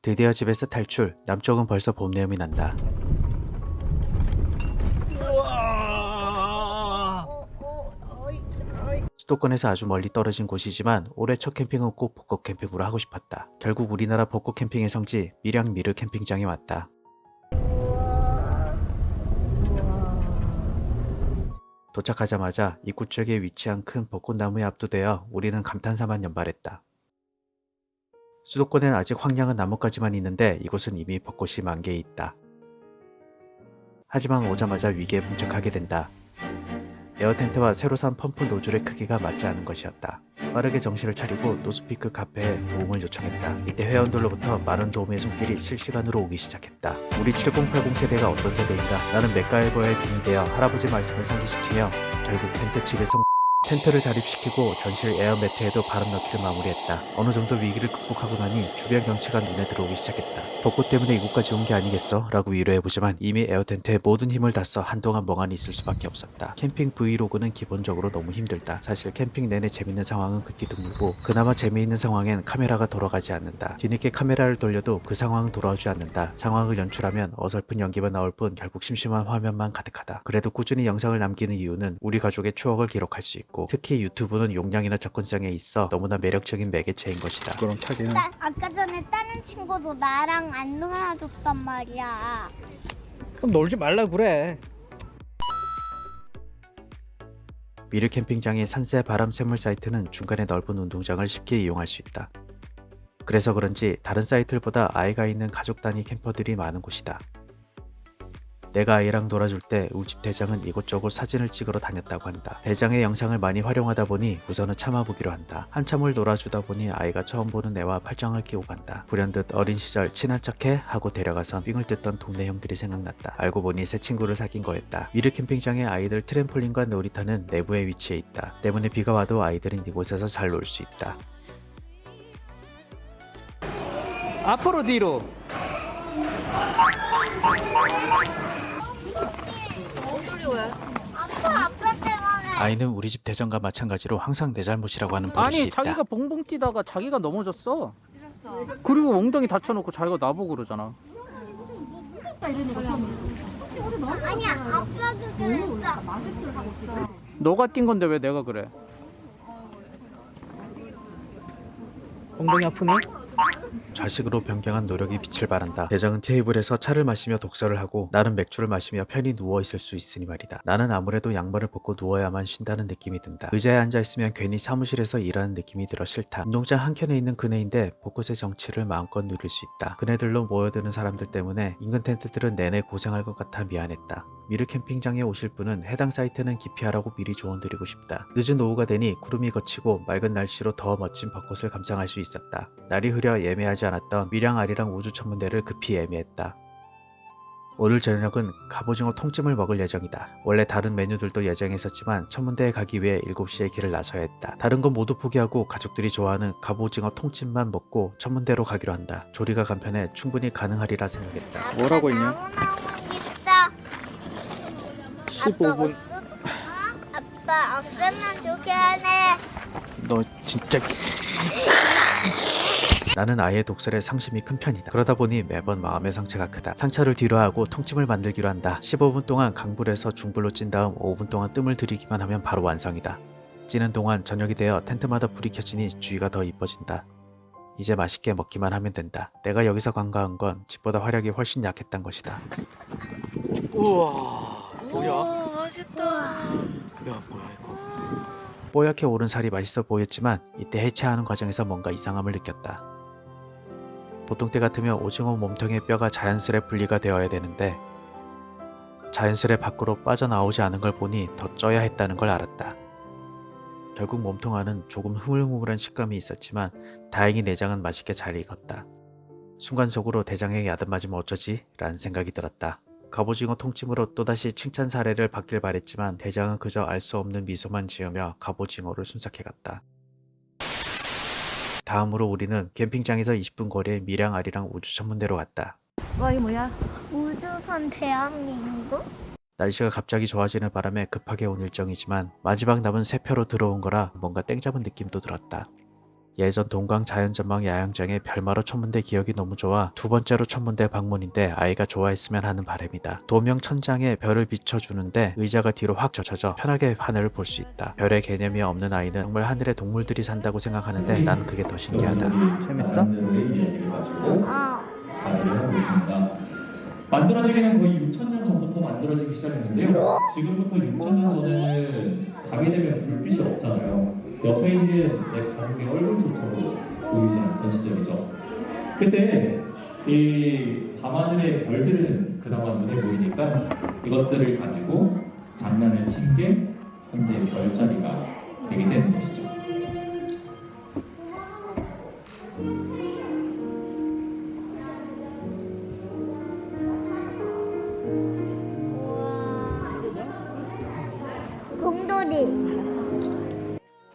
드디어 집에서 탈출. 남쪽은 벌써 봄 내음이 난다. 수도권에서 아주 멀리 떨어진 곳이지만 올해 첫 캠핑은 꼭 벚꽃 캠핑으로 하고 싶었다. 결국 우리나라 벚꽃 캠핑의 성지 밀양 미르 캠핑장에 왔다. 도착하자마자 입구 쪽에 위치한 큰 벚꽃나무에 압도되어 우리는 감탄사만 연발했다. 수도권엔 아직 황량한 나뭇가지만 있는데 이곳은 이미 벚꽃이 만개해 있다. 하지만 오자마자 위기에 봉착하게 된다. 에어텐트와 새로 산 펌프 노즐의 크기가 맞지 않은 것이었다. 빠르게 정신을 차리고 노스피크 카페에 도움을 요청했다. 이때 회원들로부터 많은 도움의 손길이 실시간으로 오기 시작했다. 우리 7080 세대가 어떤 세대인가? 나는 맥가이버의 빙이 되어 할아버지 말씀을 상기시키며 결국 텐트 칩에 텐트를 자립시키고 전실 에어매트에도 바람 넣기를 마무리했다. 어느 정도 위기를 극복하고 나니 주변 경치가 눈에 들어오기 시작했다. 벚꽃 때문에 이곳까지 온 게 아니겠어? 라고 위로해보지만 이미 에어텐트에 모든 힘을 다 써 한동안 멍하니 있을 수밖에 없었다. 캠핑 브이로그는 기본적으로 너무 힘들다. 사실 캠핑 내내 재밌는 상황은 극히 드물고 그나마 재미있는 상황엔 카메라가 돌아가지 않는다. 뒤늦게 카메라를 돌려도 그 상황은 돌아오지 않는다. 상황을 연출하면 어설픈 연기만 나올 뿐 결국 심심한 화면만 가득하다. 그래도 꾸준히 영상을 남기는 이유는 우리 가족의 추억을 기록할 수 있고 특히 유튜브는 용량이나 접근성에 있어 너무나 매력적인 매개체인 것이다. 그럼 타기는 아까 전에 다른 친구도 나랑 안 놀아줬단 말이야. 그럼 놀지 말라 그래. 미르 캠핑장의 산세 바람 샘물 사이트는 중간에 넓은 운동장을 쉽게 이용할 수 있다. 그래서 그런지 다른 사이트보다 아이가 있는 가족 단위 캠퍼들이 많은 곳이다. 내가 아이랑 놀아줄 때 우리 집 대장은 이곳저곳 사진을 찍으러 다녔다고 한다. 대장의 영상을 많이 활용하다 보니 우선은 참아보기로 한다. 한참을 놀아주다 보니 아이가 처음 보는 애와 팔짱을 끼고 간다. 불현듯 어린 시절 친한 척해 하고 데려가선 삥을 뜯던 동네 형들이 생각났다. 알고 보니 새 친구를 사귄 거였다. 미르 캠핑장의 아이들 트램폴린과 놀이터는 내부에 위치해 있다. 때문에 비가 와도 아이들은 이곳에서 잘 놀 수 있다. 앞으로 뒤로. 아빠 때문에. 아이는 우리 집 대장과 마찬가지로 항상 내 잘못이라고 하는 버릇이 아니 있다. 자기가 벙벙 뛰다가 자기가 넘어졌어. 그리고 엉덩이 다쳐놓고 자기가 나보고 그러잖아. 아니야, 아빠가 그랬어. 너가 뛴 건데 왜 내가 그래? 엉덩이 아프네? 좌식으로 변경한 노력이 빛을 발한다. 대장은 테이블에서 차를 마시며 독서를 하고 나는 맥주를 마시며 편히 누워있을 수 있으니 말이다. 나는 아무래도 양말을 벗고 누워야만 쉰다는 느낌이 든다. 의자에 앉아있으면 괜히 사무실에서 일하는 느낌이 들어 싫다. 운동장 한켠에 있는 그네인데 벚꽃의 정취를 마음껏 누릴 수 있다. 그네들로 모여드는 사람들 때문에 인근 텐트들은 내내 고생할 것 같아 미안했다. 미르 캠핑장에 오실 분은 해당 사이트는 기피하라고 미리 조언드리고 싶다. 늦은 오후가 되니 구름이 걷히고 맑은 날씨로 더 멋진 벚꽃을 감상할 수 있었다. 날이 흐려 예매하지 않았던 밀양 아리랑 우주 천문대를 급히 예매했다. 오늘 저녁은 갑오징어 통찜을 먹을 예정이다. 원래 다른 메뉴들도 예정했었지만 천문대에 가기 위해 7시에 길을 나서야 했다. 다른 건 모두 포기하고 가족들이 좋아하는 갑오징어 통찜만 먹고 천문대로 가기로 한다. 조리가 간편해 충분히 가능하리라 생각했다. 뭐라고 했냐? 나무 있어. 15분. 아빠 없으면 좋겠네. 너 진짜 나는 아이의 독설에 상심이 큰 편이다. 그러다 보니 매번 마음의 상처가 크다. 상처를 뒤로하고 통찜을 만들기로 한다. 15분 동안 강불에서 중불로 찐 다음 5분 동안 뜸을 들이기만 하면 바로 완성이다. 찌는 동안 저녁이 되어 텐트마다 불이 켜지니 주위가 더 이뻐진다. 이제 맛있게 먹기만 하면 된다. 내가 여기서 관광한 건 집보다 화력이 훨씬 약했단 것이다. 우와 뭐야? 맛있다. 야 뭐야 이거? 뽀얗게 오른 살이 맛있어 보였지만 이때 해체하는 과정에서 뭔가 이상함을 느꼈다. 보통 때 같으면 오징어 몸통의 뼈가 자연스레 분리가 되어야 되는데 자연스레 밖으로 빠져나오지 않은 걸 보니 더 쪄야 했다는 걸 알았다. 결국 몸통 안은 조금 흐물흐물한 식감이 있었지만 다행히 내장은 맛있게 잘 익었다. 순간 속으로 대장에게 야단맞으면 어쩌지? 라는 생각이 들었다. 갑오징어 통찜으로 또다시 칭찬 사례를 받길 바랬지만 대장은 그저 알 수 없는 미소만 지으며 갑오징어를 순삭해갔다. 다음으로 우리는 캠핑장에서 20분 거리의 밀양 아리랑 우주 천문대로 갔다. 와 이거 뭐야? 우주선 대한민국? 날씨가 갑자기 좋아지는 바람에 급하게 온 일정이지만 마지막 남은 세 표로 들어온 거라 뭔가 땡 잡은 느낌도 들었다. 예전 동강 자연전망 야영장에 별마로 천문대 기억이 너무 좋아 두 번째로 천문대 방문인데 아이가 좋아했으면 하는 바람이다. 도명 천장에 별을 비춰주는데 의자가 뒤로 확 젖혀져 편하게 하늘을 볼 수 있다. 별의 개념이 없는 아이는 정말 하늘에 동물들이 산다고 생각하는데 난 그게 더 신기하다. 재밌어? 잘 하고 있습니다. 만들어지기는 거의 6,000년 전부터 만들어지기 시작했는데요. 지금부터 6,000년 전에는 밤이 되면 불빛이 없잖아요. 옆에 있는 내 가족의 얼굴조차도 보이지 않던 시절이죠. 그때 이 밤하늘의 별들은 그나마 눈에 보이니까 이것들을 가지고 장난을 친 게 현대의 별자리가 되게 되는 것이죠. 곰돌이.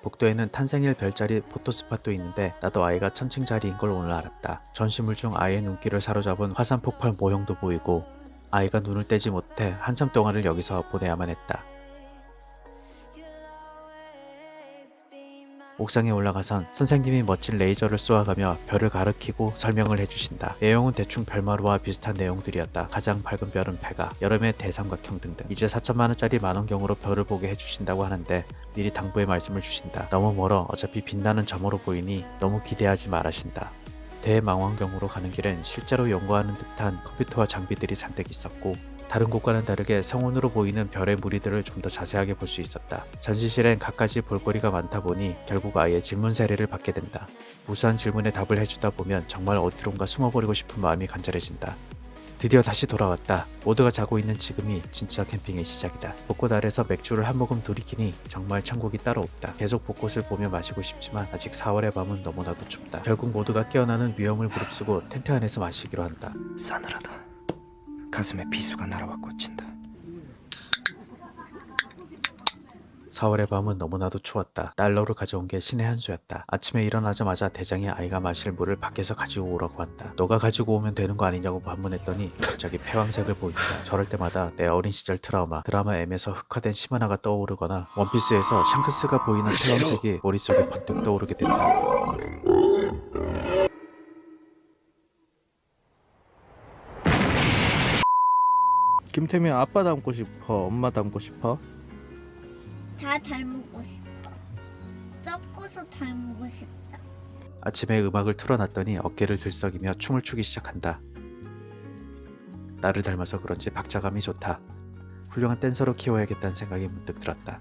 복도에는 탄생일 별자리 포토스팟도 있는데 나도 아이가 천칭자리인 걸 오늘 알았다. 전시물 중 아이의 눈길을 사로잡은 화산 폭발 모형도 보이고 아이가 눈을 떼지 못해 한참 동안을 여기서 보내야만 했다. 옥상에 올라가선 선생님이 멋진 레이저를 쏘아가며 별을 가리키고 설명을 해주신다. 내용은 대충 별마루와 비슷한 내용들이었다. 가장 밝은 별은 베가, 여름의 대삼각형 등등. 이제 4천만원짜리 만원경으로 별을 보게 해주신다고 하는데 미리 당부의 말씀을 주신다. 너무 멀어 어차피 빛나는 점으로 보이니 너무 기대하지 말하신다. 대망원경으로 가는 길엔 실제로 연구하는 듯한 컴퓨터와 장비들이 잔뜩 있었고 다른 곳과는 다르게 성운으로 보이는 별의 무리들을 좀 더 자세하게 볼 수 있었다. 전시실엔 갖가지 볼거리가 많다 보니 결국 아예 질문 세례를 받게 된다. 무수한 질문에 답을 해주다 보면 정말 어디론가 숨어버리고 싶은 마음이 간절해진다. 드디어 다시 돌아왔다. 모두가 자고 있는 지금이 진짜 캠핑의 시작이다. 벚꽃 아래서 맥주를 한 모금 들이키니 정말 천국이 따로 없다. 계속 벚꽃을 보며 마시고 싶지만 아직 4월의 밤은 너무나도 춥다. 결국 모두가 깨어나는 위험을 무릅쓰고 텐트 안에서 마시기로 한다. 싸늘하다. 가슴에 비수가 날아와 꽂힌다. 4월의 밤은 너무나도 추웠다. 난로를 가져온 게 신의 한 수였다. 아침에 일어나자마자 대장이 아이가 마실 물을 밖에서 가지고 오라고 한다. 너가 가지고 오면 되는 거 아니냐고 반문했더니 갑자기 패왕색을 보인다. 저럴 때마다 내 어린 시절 트라우마, 드라마 M에서 흑화된 시마나가 떠오르거나 원피스에서 샹크스가 보이는 패왕색이 머릿속에 번뜩 떠오르게 된다. 김태민 아빠 닮고 싶어? 엄마 닮고 싶어? 다 닮고 싶어. 섞어서 닮고 싶다. 아침에 음악을 틀어놨더니 어깨를 들썩이며 춤을 추기 시작한다. 나를 닮아서 그런지 박자감이 좋다. 훌륭한 댄서로 키워야겠다는 생각이 문득 들었다.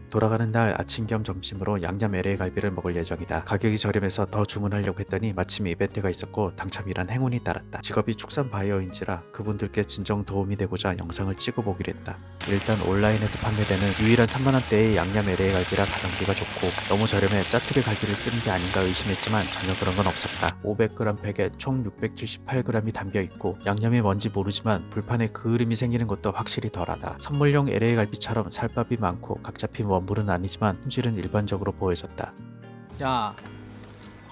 돌아가는 날 아침 겸 점심으로 양념 LA 갈비를 먹을 예정이다. 가격이 저렴해서 더 주문하려고 했더니 마침 이벤트가 있었고 당첨이란 행운이 따랐다. 직업이 축산 바이어인지라 그분들께 진정 도움이 되고자 영상을 찍어보기로 했다. 일단 온라인에서 판매되는 유일한 3만원대의 양념 LA 갈비라 가성비가 좋고 너무 저렴해 짜투리 갈비를 쓰는 게 아닌가 의심했지만 전혀 그런 건 없었다. 500g 팩에 총 678g이 담겨있고 양념이 뭔지 모르지만 불판에 그을음이 생기는 것도 확실히 덜하다. 선물용 LA 갈비처럼 살밥이 많고 각 잡힌 원물은 아니지만 품질은 일반적으로 보여졌다. 야,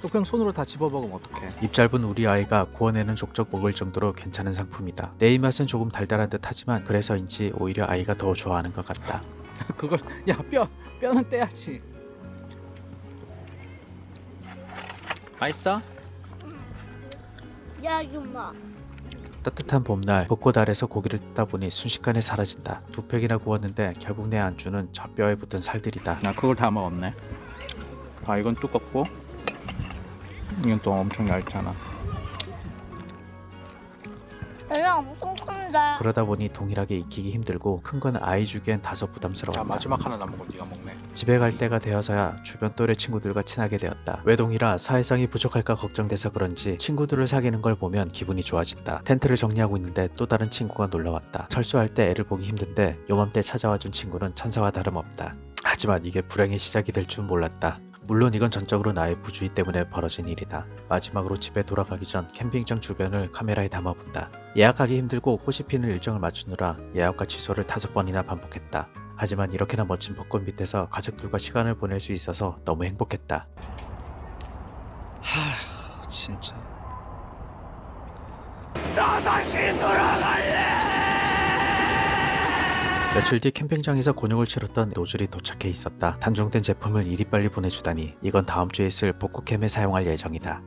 또 그냥 손으로 다 집어먹으면 어떡해? 입 짧은 우리 아이가 구워내는 족족 먹을 정도로 괜찮은 상품이다. 내 입맛은 조금 달달한 듯 하지만 그래서인지 오히려 아이가 더 좋아하는 것 같다. 그걸 야 뼈는 떼야지. 맛있어? 야, 이마. 따뜻한 봄날 벚꽃 아래서 고기를 뜯다 보니 순식간에 사라진다. 두 팩이나 구웠는데 결국 내 안주는 저 뼈에 붙은 살들이다. 나 그걸 다 먹었네. 아 이건 두껍고 이건 또 엄청 얇잖아. 얘는 엄청 큰데. 그러다 보니 동일하게 익히기 힘들고 큰 건 아이 주기엔 다소 자 부담스러웠다. 마지막 하나 남은 거 네가 먹네. 집에 갈 때가 되어서야 주변 또래 친구들과 친하게 되었다. 외동이라 사회성이 부족할까 걱정돼서 그런지 친구들을 사귀는 걸 보면 기분이 좋아진다. 텐트를 정리하고 있는데 또 다른 친구가 놀러왔다. 철수할 때 애를 보기 힘든데 요맘때 찾아와준 친구는 천사와 다름없다. 하지만 이게 불행의 시작이 될 줄 몰랐다. 물론 이건 전적으로 나의 부주의 때문에 벌어진 일이다. 마지막으로 집에 돌아가기 전 캠핑장 주변을 카메라에 담아본다. 예약하기 힘들고 꽃이 피는 일정을 맞추느라 예약과 취소를 5번이나 반복했다. 하지만 이렇게나 멋진 벚꽃 밑에서 가족들과 시간을 보낼 수 있어서 너무 행복했다. 하, 진짜. 나 다시 돌아갈래. 며칠 뒤 캠핑장에서 곤욕을 치렀던 노즐이 도착해 있었다. 단종된 제품을 이리 빨리 보내주다니 이건 다음 주에 있을 복구캠에 사용할 예정이다.